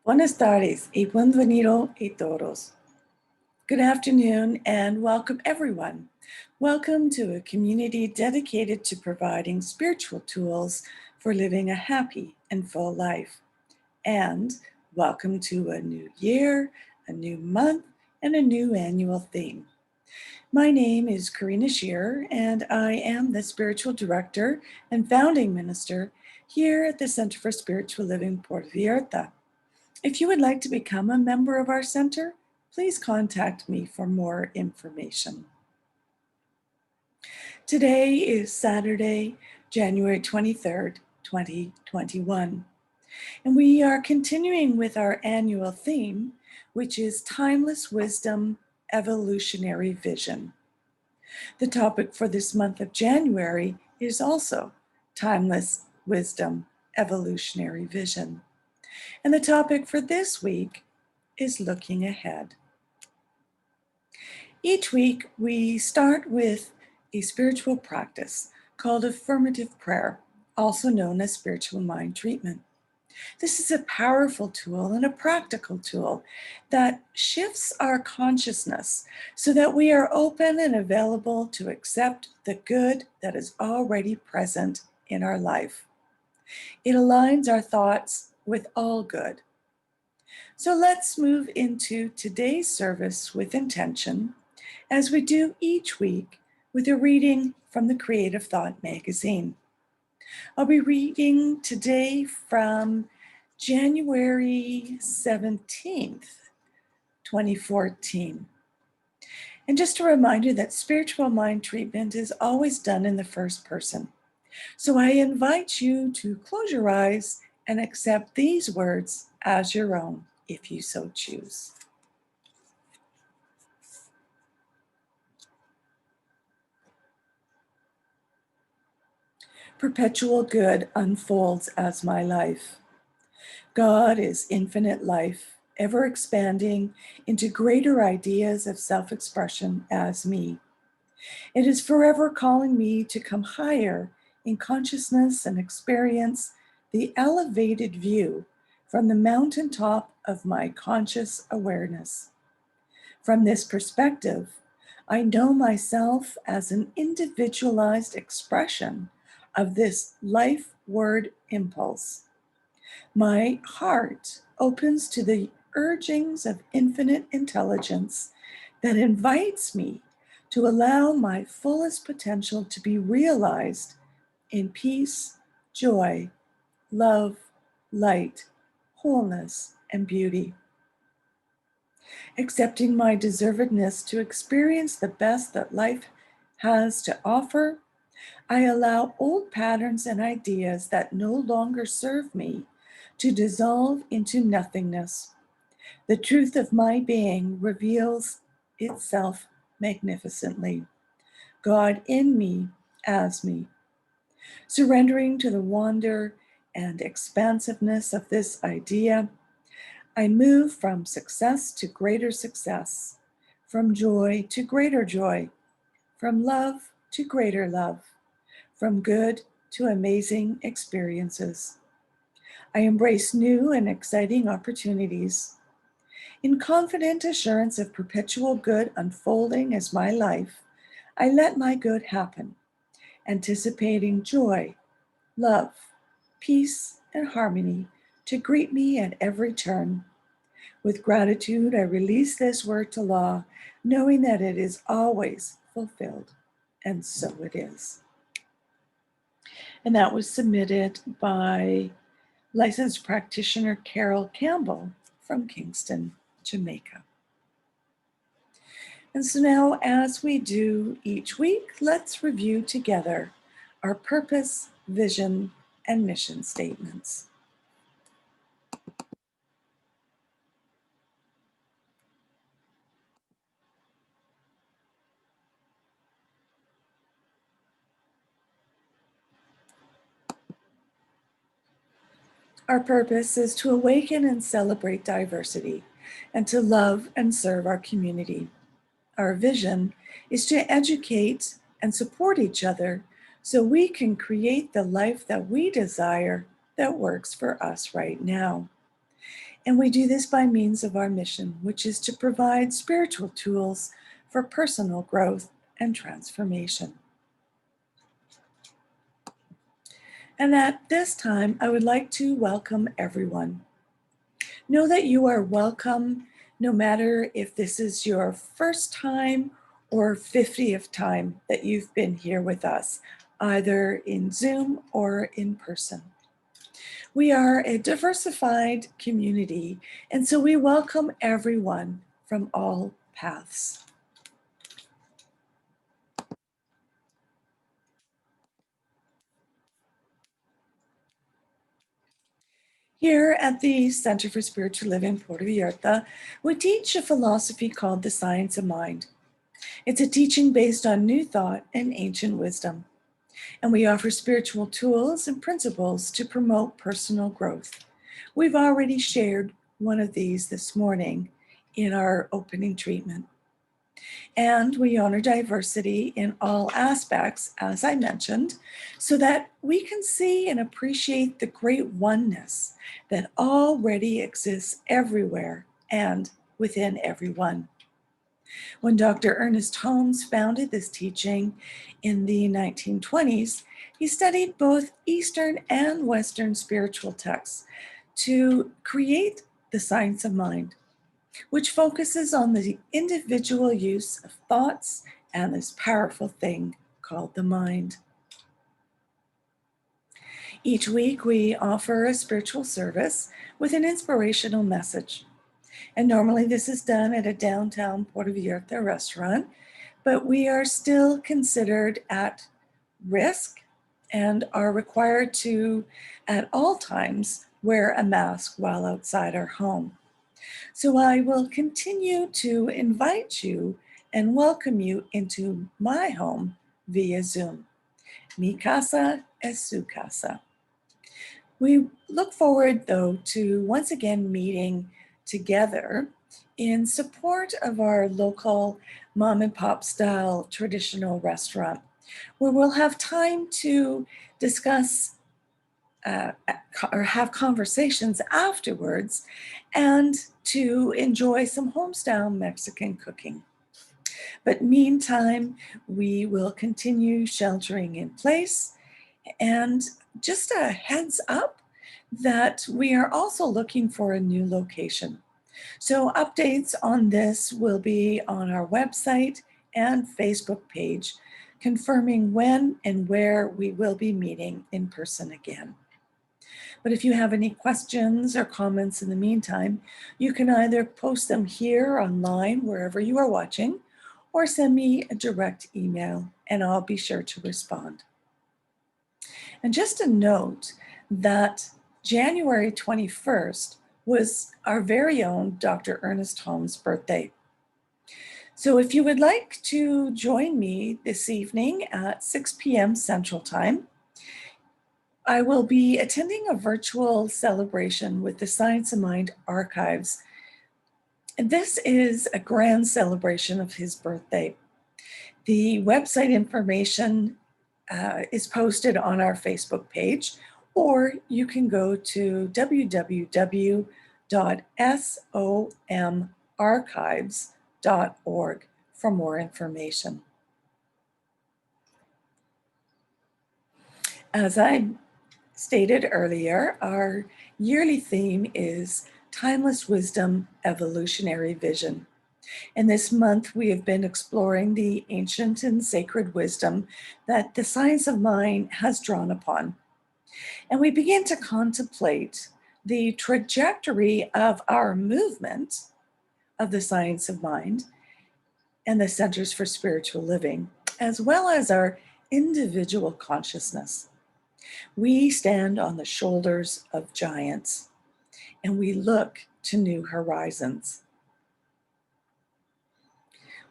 Buenas tardes y bienvenido a todos. Good afternoon and welcome everyone. Welcome to a community dedicated to providing spiritual tools for living a happy and full life. And welcome to a new year, a new month, and a new annual theme. My name is Karina Shearer, and I am the Spiritual Director and Founding Minister here at the Center for Spiritual Living Puerto Vallarta. If you would like to become a member of our center, please contact me for more information. Today is Saturday, January 23rd, 2021, and we are continuing with our annual theme, which is Timeless Wisdom, Evolutionary Vision. The topic for this month of January is also Timeless Wisdom, Evolutionary Vision. And the topic for this week is looking ahead. Each week, we start with a spiritual practice called affirmative prayer, also known as spiritual mind treatment. This is a powerful tool and a practical tool that shifts our consciousness so that we are open and available to accept the good that is already present in our life. It aligns our thoughts with all good. So let's move into today's service with intention, as we do each week with a reading from the Creative Thought magazine. I'll be reading today from January 17th, 2014. And just a reminder that spiritual mind treatment is always done in the first person. So I invite you to close your eyes and accept these words as your own, if you so choose. Perpetual good unfolds as my life. God is infinite life, ever expanding into greater ideas of self-expression as me. It is forever calling me to come higher in consciousness and experience the elevated view from the mountaintop of my conscious awareness. From this perspective, I know myself as an individualized expression of this life word impulse. My heart opens to the urgings of infinite intelligence that invites me to allow my fullest potential to be realized in peace, joy, love, light, wholeness, and beauty. Accepting my deservedness to experience the best that life has to offer, I allow old patterns and ideas that no longer serve me to dissolve into nothingness. The truth of my being reveals itself magnificently. God in me as me. Surrendering to the wonder and expansiveness of this idea, I move from success to greater success, from joy to greater joy, from love to greater love, from good to amazing experiences. I embrace new and exciting opportunities. In confident assurance of perpetual good unfolding as my life, I let my good happen, anticipating joy, love, peace, and harmony to greet me at every turn. With gratitude, I release this word to law, knowing that it is always fulfilled, and so it is. And that was submitted by licensed practitioner Carol Campbell from Kingston, Jamaica. And so now, as we do each week, let's review together our purpose, vision, and mission statements. Our purpose is to awaken and celebrate diversity and to love and serve our community. Our vision is to educate and support each other so we can create the life that we desire that works for us right now. And we do this by means of our mission, which is to provide spiritual tools for personal growth and transformation. And at this time, I would like to welcome everyone. Know that you are welcome no matter if this is your first time or 50th time that you've been here with us, either in Zoom or in person. We are a diversified community, and so we welcome everyone from all paths. Here at the Center for Spiritual Living Puerto Vallarta, we teach a philosophy called the Science of Mind. It's a teaching based on new thought and ancient wisdom, and we offer spiritual tools and principles to promote personal growth. We've already shared one of these this morning in our opening treatment. And we honor diversity in all aspects, as I mentioned, so that we can see and appreciate the great oneness that already exists everywhere and within everyone. When Dr. Ernest Holmes founded this teaching in the 1920s, he studied both Eastern and Western spiritual texts to create the science of mind, which focuses on the individual use of thoughts and this powerful thing called the mind. Each week, we offer a spiritual service with an inspirational message. And normally, this is done at a downtown Puerto Vallarta restaurant, but we are still considered at risk and are required to, at all times, wear a mask while outside our home. So I will continue to invite you and welcome you into my home via Zoom. Mi casa es su casa. We look forward, though, to once again meeting together in support of our local mom and pop style traditional restaurant, where we'll have time to discuss or have conversations afterwards and to enjoy some homestyle Mexican cooking. But meantime, we will continue sheltering in place. And just a heads up that we are also looking for a new location. So updates on this will be on our website and Facebook page, confirming when and where we will be meeting in person again. But if you have any questions or comments in the meantime, you can either post them here online, wherever you are watching, or send me a direct email and I'll be sure to respond. And just a note that January 21st was our very own Dr. Ernest Holmes' birthday. So if you would like to join me this evening at 6 p.m. Central Time, I will be attending a virtual celebration with the Science of Mind Archives. And this is a grand celebration of his birthday. The website information is posted on our Facebook page, or you can go to www.somarchives.org for more information. As I stated earlier, our yearly theme is Timeless Wisdom, Evolutionary Vision. And this month, we have been exploring the ancient and sacred wisdom that the science of mind has drawn upon. And we begin to contemplate the trajectory of our movement of the science of mind and the Centers for Spiritual Living, as well as our individual consciousness. We stand on the shoulders of giants and we look to new horizons.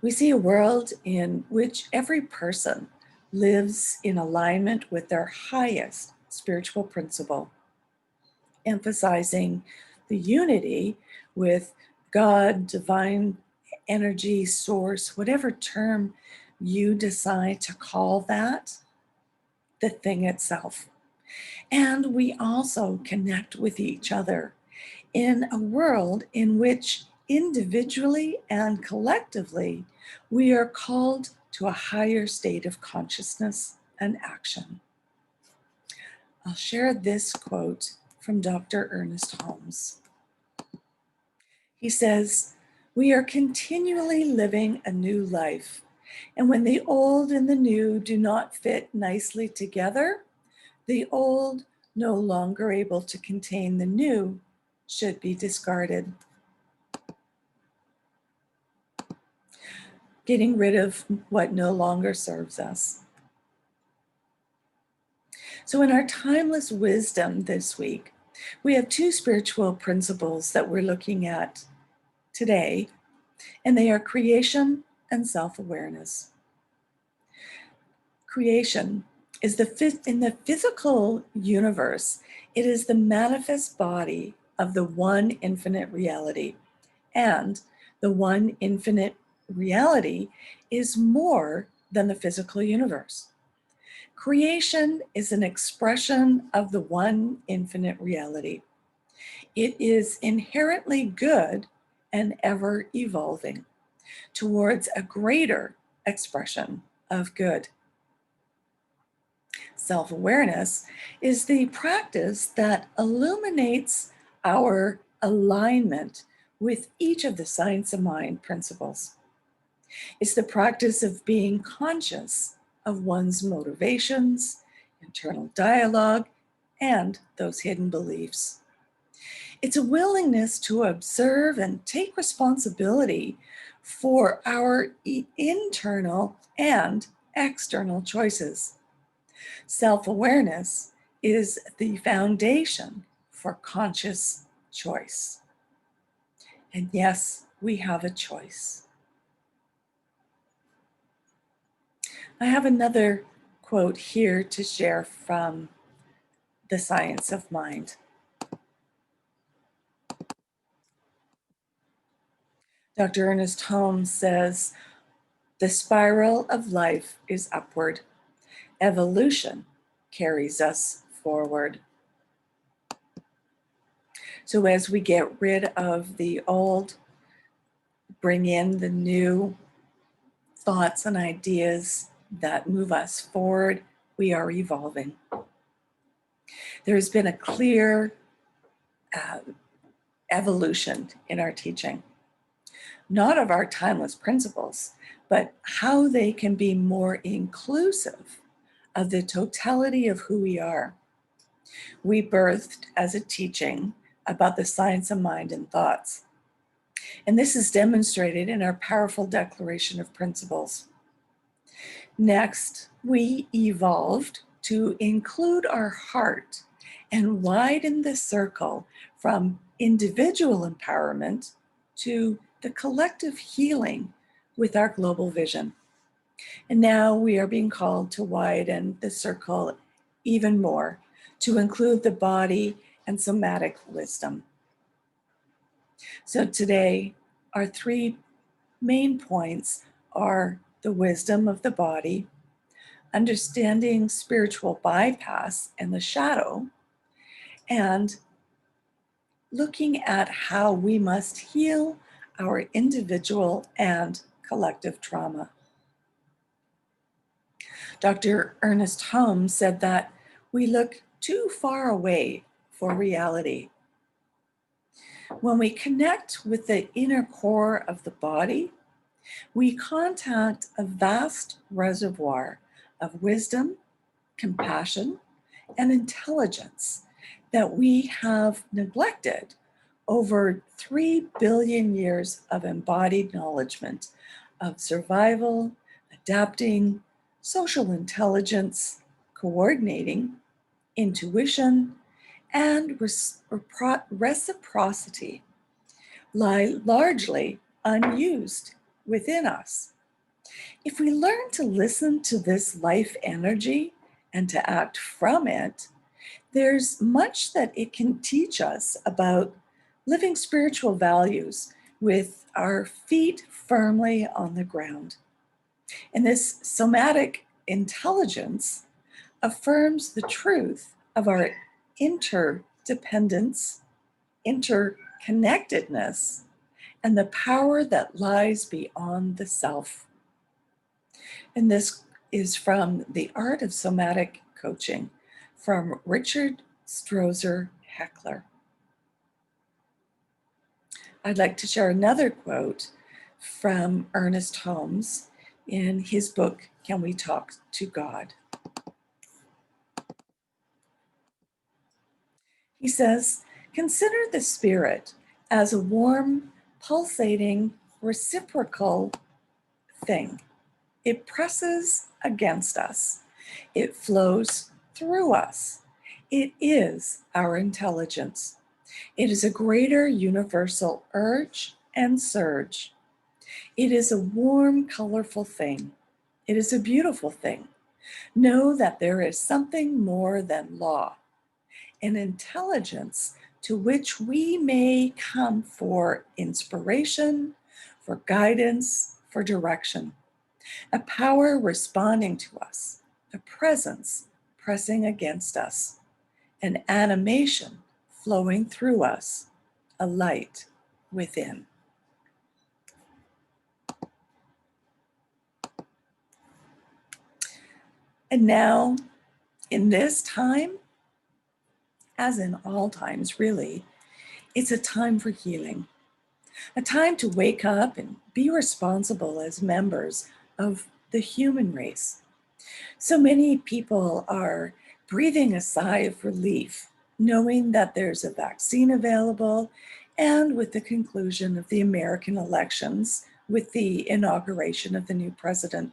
We see a world in which every person lives in alignment with their highest spiritual principle, emphasizing the unity with God, divine energy, source, whatever term you decide to call that, the thing itself. And we also connect with each other in a world in which individually and collectively we are called to a higher state of consciousness and action. I'll share this quote from Dr. Ernest Holmes. He says, "We are continually living a new life, and when the old and the new do not fit nicely together, the old, no longer able to contain the new, should be discarded." Getting rid of what no longer serves us. So in our timeless wisdom this week, we have two spiritual principles that we're looking at today, and they are creation and self-awareness. Creation is in the physical universe, it is the manifest body of the one infinite reality. And the one infinite reality is more than the physical universe. Creation is an expression of the one infinite reality. It is inherently good and ever evolving towards a greater expression of good. Self-awareness is the practice that illuminates our alignment with each of the science of mind principles. It's the practice of being conscious of one's motivations, internal dialogue, and those hidden beliefs. It's a willingness to observe and take responsibility for our internal and external choices. Self-awareness is the foundation for conscious choice. And yes, we have a choice. I have another quote here to share from The Science of Mind. Dr. Ernest Holmes says, "The spiral of life is upward. Evolution carries us forward." So as we get rid of the old, bring in the new thoughts and ideas that move us forward, we are evolving. There's been a clear evolution in our teaching, not of our timeless principles, but how they can be more inclusive of the totality of who we are. We birthed as a teaching about the science of mind and thoughts. And this is demonstrated in our powerful declaration of principles. Next, we evolved to include our heart and widen the circle from individual empowerment to the collective healing with our global vision. And now we are being called to widen the circle even more to include the body and somatic wisdom. So today, our three main points are the wisdom of the body, understanding spiritual bypass and the shadow, and looking at how we must heal our individual and collective trauma. Dr. Ernest Holmes said that we look too far away for reality. When we connect with the inner core of the body, we contact a vast reservoir of wisdom, compassion, and intelligence that we have neglected over 3 billion years of embodied acknowledgement of survival, adapting, social intelligence, coordinating, intuition, and reciprocity lie largely unused within us. If we learn to listen to this life energy and to act from it, there's much that it can teach us about living spiritual values with our feet firmly on the ground. And this somatic intelligence affirms the truth of our interdependence interconnectedness, and the power that lies beyond the self. And this is from The Art of Somatic Coaching from Richard Strozer Heckler. I'd like to share another quote from Ernest Holmes in his book, Can We Talk to God? He says, consider the spirit as a warm, pulsating, reciprocal thing. It presses against us. It flows through us. It is our intelligence. It is a greater universal urge and surge. It is a warm, colorful thing. It is a beautiful thing. Know that there is something more than law, an intelligence to which we may come for inspiration, for guidance, for direction, a power responding to us, a presence pressing against us, an animation flowing through us, a light within. And now, in this time, as in all times really, it's a time for healing, a time to wake up and be responsible as members of the human race. So many people are breathing a sigh of relief, knowing that there's a vaccine available, and with the conclusion of the American elections, with the inauguration of the new president.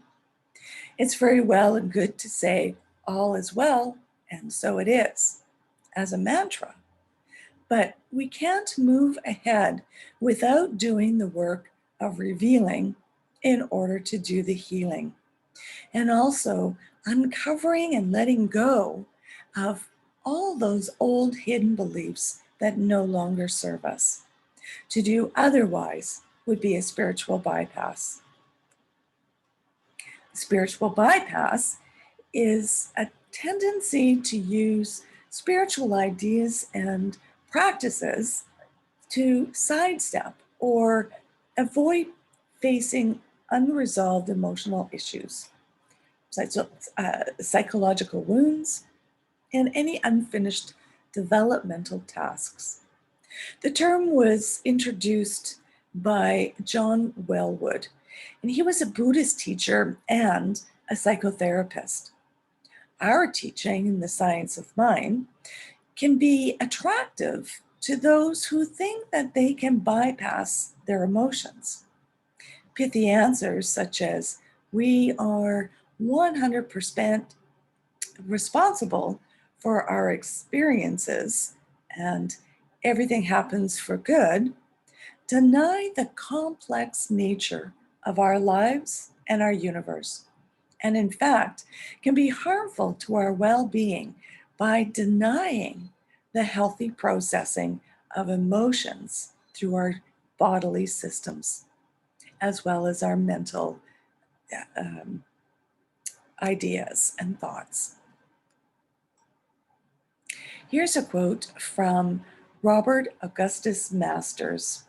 It's very well and good to say, all is well, and so it is, as a mantra. But we can't move ahead without doing the work of revealing in order to do the healing. And also uncovering and letting go of all those old hidden beliefs that no longer serve us. To do otherwise would be a spiritual bypass. Spiritual bypass is a tendency to use spiritual ideas and practices to sidestep or avoid facing unresolved emotional issues, psychological wounds, and any unfinished developmental tasks. The term was introduced by John Wellwood, and he was a Buddhist teacher and a psychotherapist. Our teaching in the science of mind can be attractive to those who think that they can bypass their emotions. Pithy answers such as, we are 100% responsible for our experiences and everything happens for good, deny the complex nature of our lives and our universe, and in fact can be harmful to our well-being by denying the healthy processing of emotions through our bodily systems, as well as our mental ideas and thoughts. Here's a quote from Robert Augustus Masters.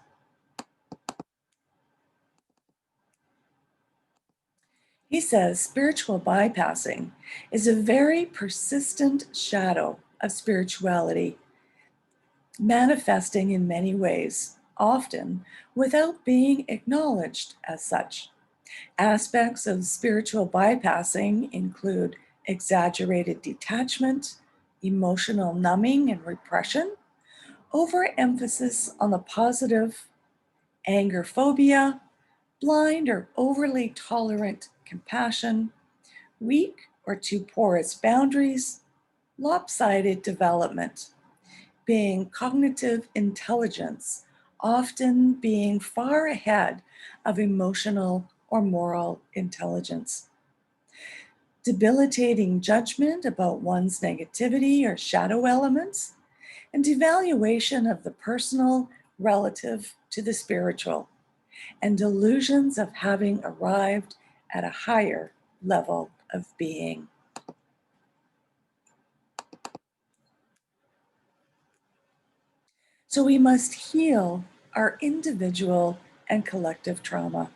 He says, spiritual bypassing is a very persistent shadow of spirituality, manifesting in many ways, often without being acknowledged as such. Aspects of spiritual bypassing include exaggerated detachment, emotional numbing and repression, overemphasis on the positive, anger phobia, blind or overly tolerant compassion, weak or too porous boundaries, lopsided development, being cognitive intelligence, often being far ahead of emotional or moral intelligence, debilitating judgment about one's negativity or shadow elements, and devaluation of the personal relative to the spiritual, and delusions of having arrived at a higher level of being. So we must heal our individual and collective trauma.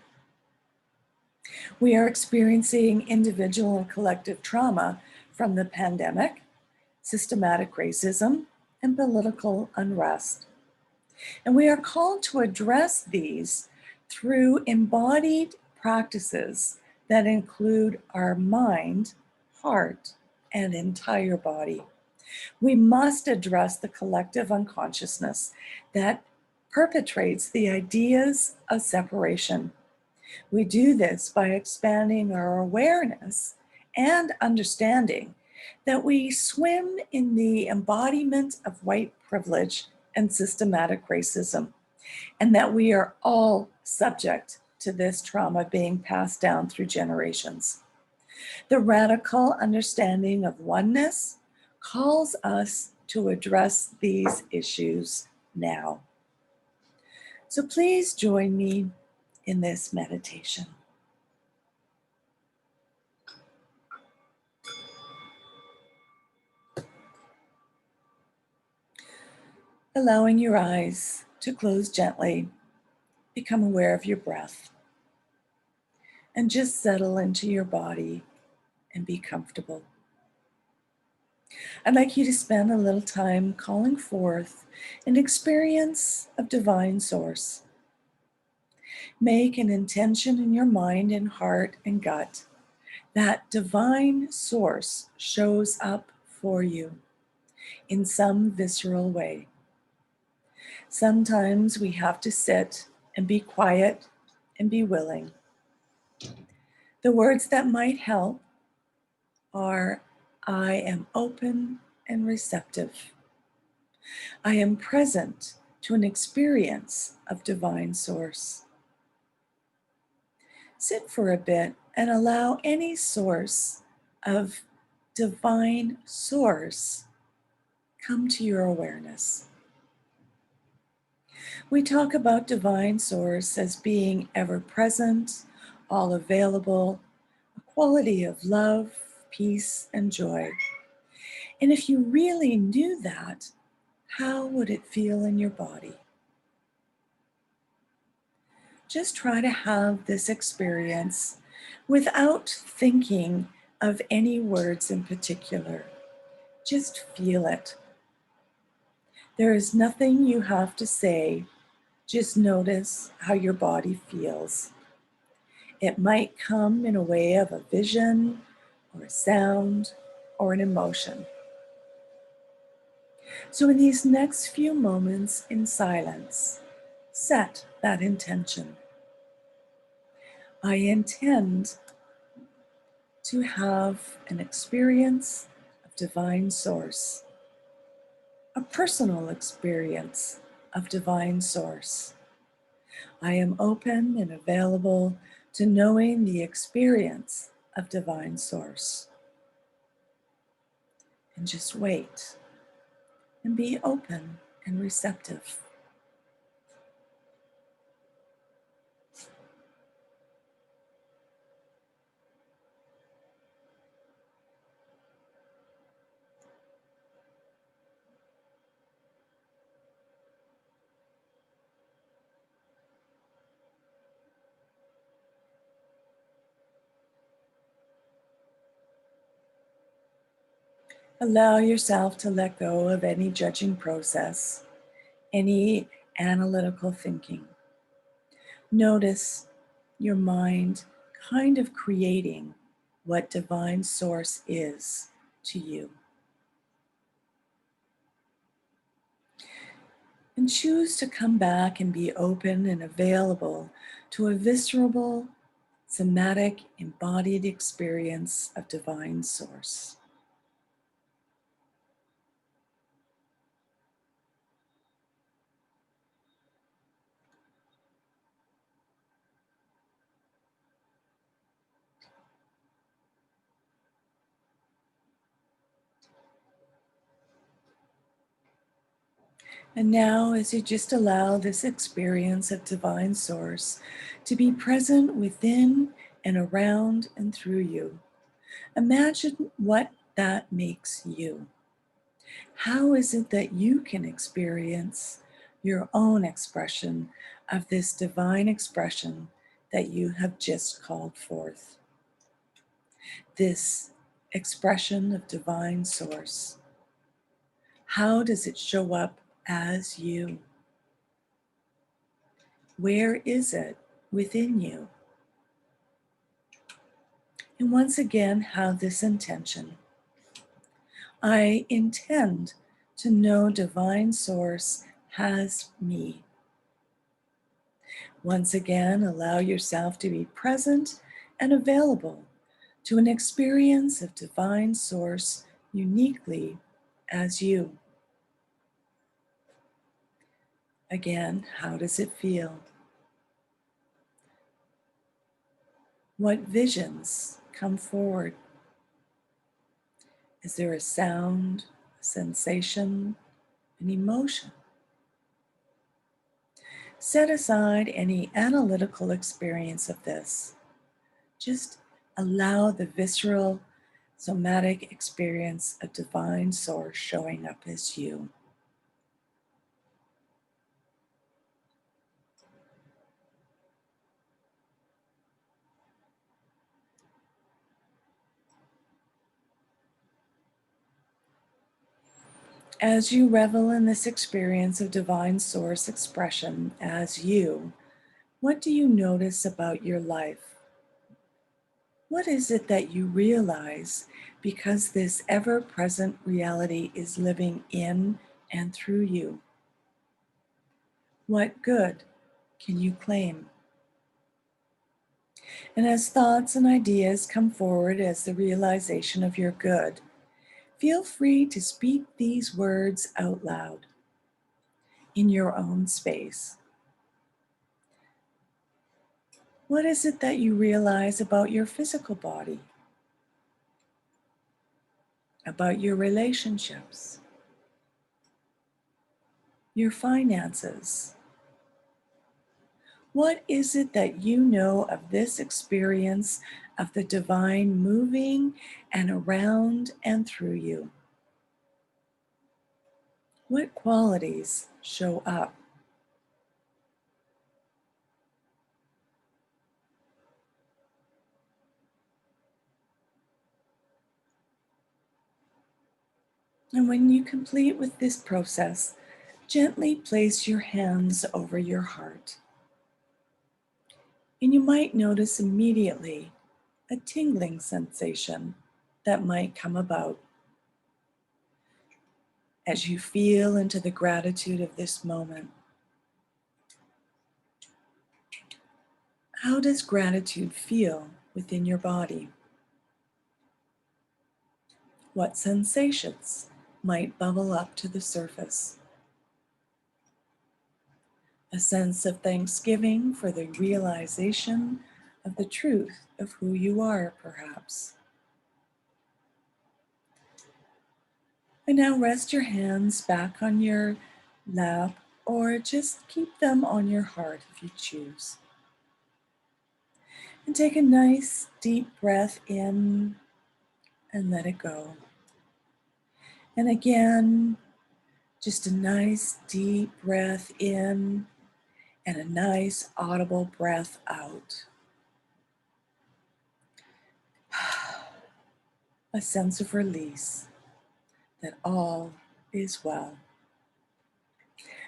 We are experiencing individual and collective trauma from the pandemic, systematic racism, and political unrest. And we are called to address these through embodied practices that include our mind, heart, and entire body. We must address the collective unconsciousness that perpetrates the ideas of separation. We do this by expanding our awareness and understanding that we swim in the embodiment of white privilege and systematic racism, and that we are all subject to this trauma being passed down through generations. The radical understanding of oneness calls us to address these issues now. So please join me in this meditation. Allowing your eyes to close gently, become aware of your breath, and just settle into your body and be comfortable. I'd like you to spend a little time calling forth an experience of divine source. Make an intention in your mind and heart and gut that divine source shows up for you in some visceral way. Sometimes we have to sit and be quiet and be willing. The words that might help are, I am open and receptive. I am present to an experience of divine source. Sit for a bit and allow any source of divine source come to your awareness. We talk about divine source as being ever present, all available, a quality of love, peace, and joy. And if you really knew that, how would it feel in your body? Just try to have this experience without thinking of any words in particular. Just feel it. There is nothing you have to say. Just notice how your body feels. It might come in a way of a vision or a sound or an emotion. So in these next few moments in silence, set that intention. I intend to have an experience of divine source, a personal experience of divine source. I am open and available to knowing the experience of divine source. And just wait and be open and receptive. Allow yourself to let go of any judging process, any analytical thinking. Notice your mind kind of creating what divine source is to you. And choose to come back and be open and available to a visceral, somatic, embodied experience of divine source. And now, as you just allow this experience of divine source to be present within and around and through you, imagine what that makes you. How is it that you can experience your own expression of this divine expression that you have just called forth. This expression of divine source. How does it show up as you? Where is it within you? And once again, have this intention. I intend to know divine source has me. Once again, allow yourself to be present and available to an experience of divine source uniquely as you. Again, how does it feel? What visions come forward? Is there a sound, a sensation, an emotion? Set aside any analytical experience of this. Just allow the visceral, somatic experience of divine source showing up as you. As you revel in this experience of divine source expression as you, what do you notice about your life? What is it that you realize because this ever-present reality is living in and through you? What good can you claim? And as thoughts and ideas come forward as the realization of your good, feel free to speak these words out loud in your own space. What is it that you realize about your physical body? About your relationships? Your finances? What is it that you know of this experience of the divine moving and around and through you? What qualities show up? And when you complete with this process, gently place your hands over your heart. And you might notice immediately a tingling sensation that might come about as you feel into the gratitude of this moment. How does gratitude feel within your body? What sensations might bubble up to the surface? A sense of thanksgiving for the realization of the truth of who you are, perhaps. And now rest your hands back on your lap or just keep them on your heart if you choose. And take a nice deep breath in and let it go. And again, just a nice deep breath in and a nice audible breath out. A sense of release that all is well.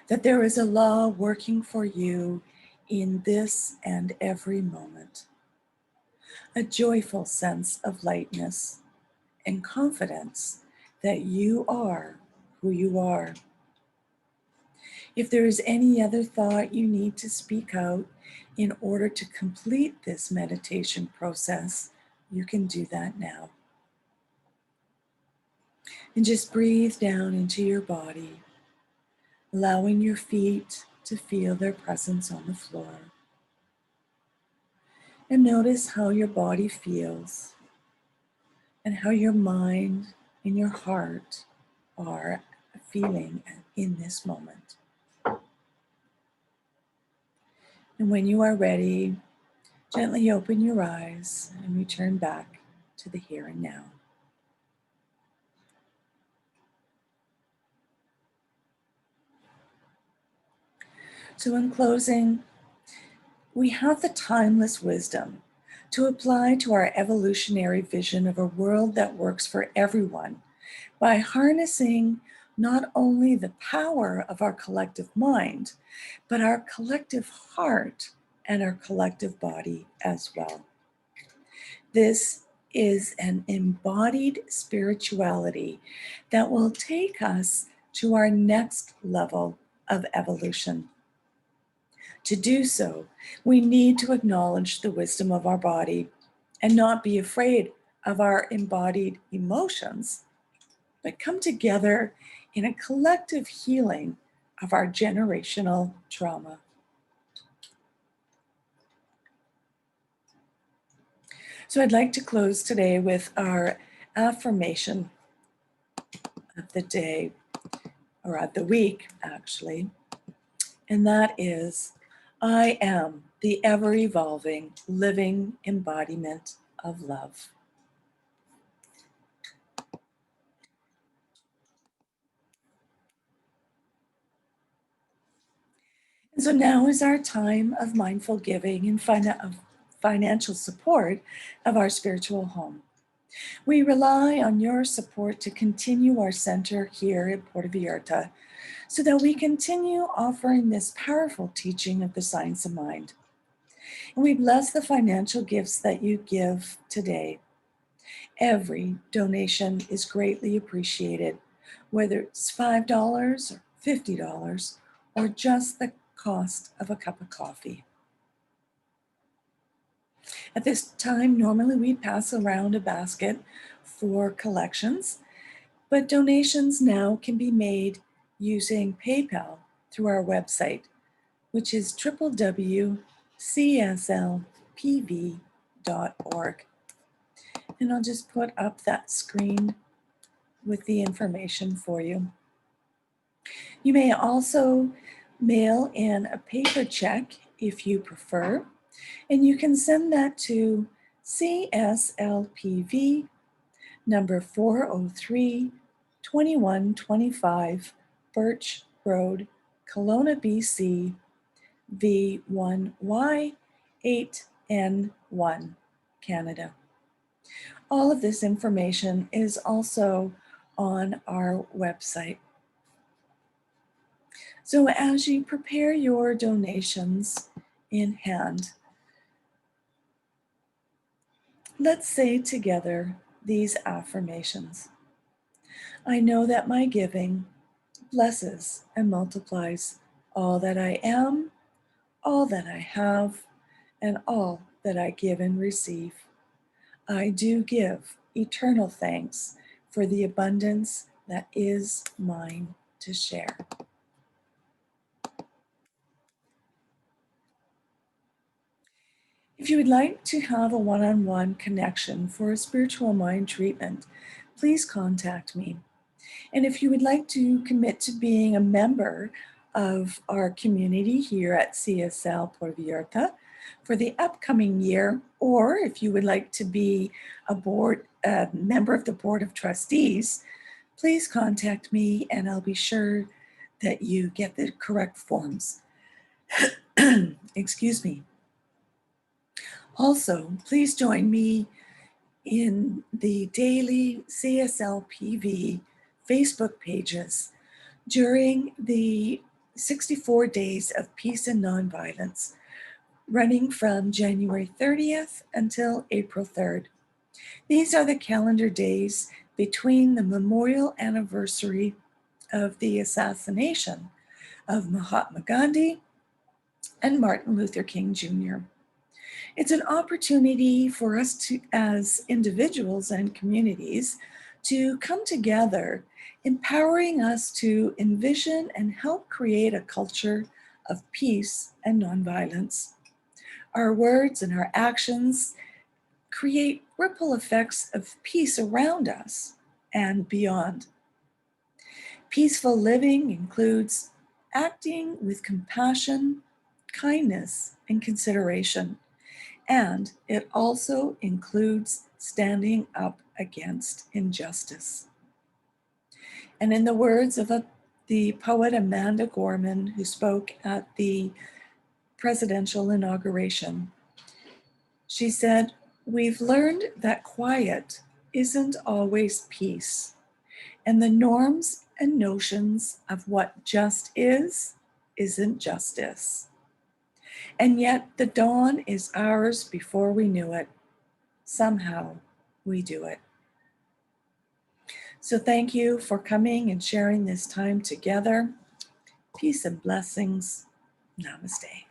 That there is a law working for you in this and every moment. A joyful sense of lightness and confidence that you are who you are. If there is any other thought you need to speak out in order to complete this meditation process, you can do that now. And just breathe down into your body, allowing your feet to feel their presence on the floor. And notice how your body feels and how your mind and your heart are feeling in this moment. And when you are ready, gently open your eyes and return back to the here and now. So in closing, we have the timeless wisdom to apply to our evolutionary vision of a world that works for everyone by harnessing not only the power of our collective mind, but our collective heart and our collective body as well. This is an embodied spirituality that will take us to our next level of evolution. To do so, we need to acknowledge the wisdom of our body and not be afraid of our embodied emotions, but come together in a collective healing of our generational trauma. So I'd like to close today with our affirmation of the day, or of the week, actually, and that is, I am the ever-evolving living embodiment of love. And so now is our time of mindful giving and of financial support of our spiritual home. We rely on your support to continue our center here in Puerto Vallarta so that we continue offering this powerful teaching of the science of mind. And we bless the financial gifts that you give today. Every donation is greatly appreciated, whether it's $5 or $50 or just the cost of a cup of coffee. At this time, normally we pass around a basket for collections, but donations now can be made using PayPal through our website, which is www.cslpv.org. And I'll just put up that screen with the information for you. You may also mail in a paper check if you prefer, and you can send that to CSLPV number 403 2125 Birch Road, Kelowna, BC, V1Y8N1, Canada. All of this information is also on our website. So as you prepare your donations in hand, let's say together these affirmations. I know that my giving blesses and multiplies all that I am, all that I have, and all that I give and receive. I do give eternal thanks for the abundance that is mine to share. If you would like to have a one-on-one connection for a spiritual mind treatment, please contact me. And if you would like to commit to being a member of our community here at CSL Puerto Vallarta for the upcoming year, or if you would like to be a member of the Board of Trustees, please contact me and I'll be sure that you get the correct forms. Excuse me. Also, please join me in the daily CSLPV Facebook pages during the 64 Days of Peace and Nonviolence, running from January 30th until April 3rd. These are the calendar days between the memorial anniversary of the assassination of Mahatma Gandhi and Martin Luther King Jr. It's an opportunity for us to, as individuals and communities, to come together, empowering us to envision and help create a culture of peace and nonviolence. Our words and our actions create ripple effects of peace around us and beyond. Peaceful living includes acting with compassion, kindness, and consideration. And it also includes standing up against injustice. And in the words of the poet Amanda Gorman, who spoke at the presidential inauguration. She said, "We've learned that quiet isn't always peace, and the norms and notions of what just isn't justice. And yet the dawn is ours before we knew it. Somehow we do it." So thank you for coming and sharing this time together. Peace and blessings. Namaste.